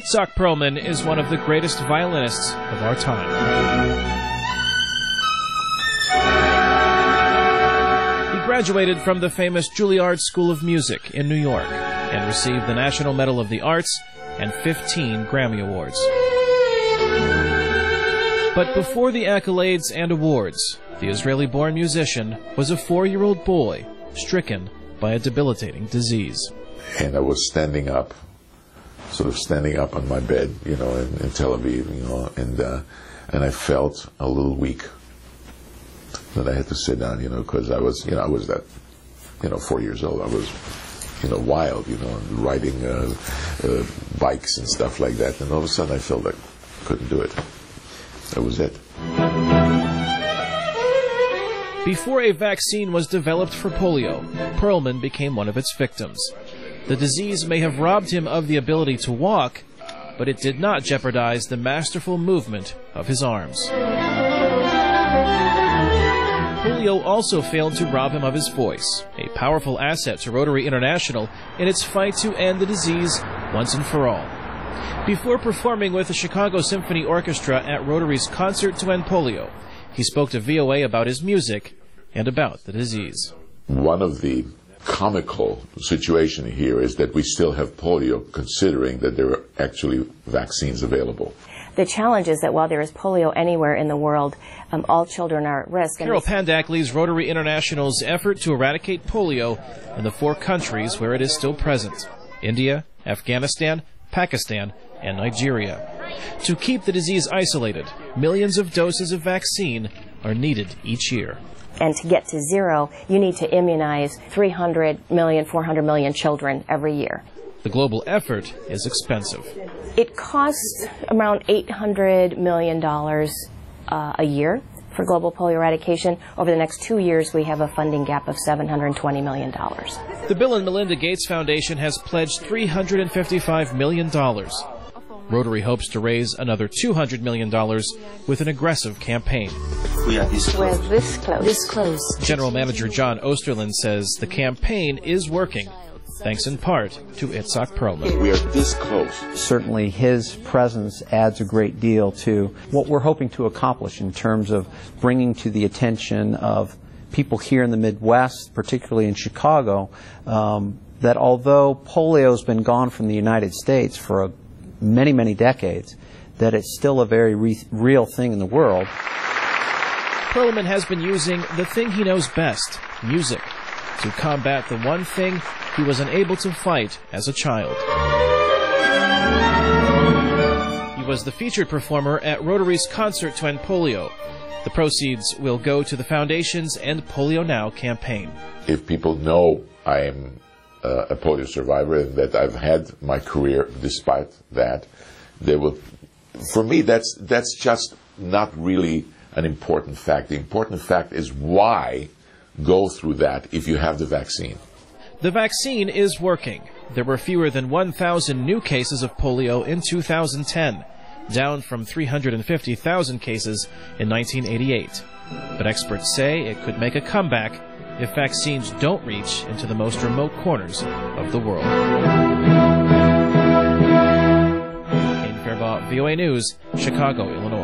ItzhakPerlman is one of the greatest violinists of our time. He graduated from the famous Juilliard School of Music in New York and received the National Medal of the Arts and 15 Grammy Awards. But before the accolades and awards, the Israeli-born musician was a 4-year-old boy stricken by a debilitating disease. And I was standing up on my bed, in Tel Aviv, and I felt a little weak. Then I had to sit down, because I was that, 4 years old. I was, wild, riding bikes and stuff like that. And all of a sudden I felt like I couldn't do it. That was it. Before a vaccine was developed for polio, Perlman became one of its victims. The disease may have robbed him of the ability to walk, but it did not jeopardize the masterful movement of his arms. Polio also failed to rob him of his voice, a powerful asset to Rotary International in its fight to end the disease once and for all. Before performing with the Chicago Symphony Orchestra at Rotary's Concert to End Polio, he spoke to VOA about his music and about the disease. One of the comical situations here is that we still have polio, considering that there are actually vaccines available. The challenge is that while there is polio anywhere in the world, all children are at risk. Carol Pandak leads Rotary International's effort to eradicate polio in the 4 countries where it is still present: India, Afghanistan, Pakistan, and Nigeria. To keep the disease isolated, millions of doses of vaccine are needed each year. And to get to zero, you need to immunize 300 million, 400 million children every year. The global effort is expensive. It costs around $800 million a year for global polio eradication. Over the next 2 years, we have a funding gap of $720 million. The Bill and Melinda Gates Foundation has pledged $355 million. Rotary hopes to raise another $200 million with an aggressive campaign. We are this close. We're this close. This close. General Manager John Osterland says the campaign is working, thanks in part to ItzhakPerlman. We are this close. Certainly his presence adds a great deal to what we're hoping to accomplish in terms of bringing to the attention of people here in the Midwest, particularly in Chicago, that although polio has been gone from the United States for many, many decades, that it's still a very real thing in the world. Perlman has been using the thing he knows best, music, to combat the one thing he was unable to fight as a child. He was the featured performer at Rotary's Concert to End Polio. The proceeds will go to the Foundation's End Polio Now campaign. If people know I am a polio survivor and that I've had my career despite that, they will. For me, that's just not really an important fact. The important fact is why go through that if you have the vaccine. The vaccine is working. There were fewer than 1,000 new cases of polio in 2010, down from 350,000 cases in 1988. But experts say it could make a comeback if vaccines don't reach into the most remote corners of the world. In Fairbaugh, VOA News, Chicago, Illinois.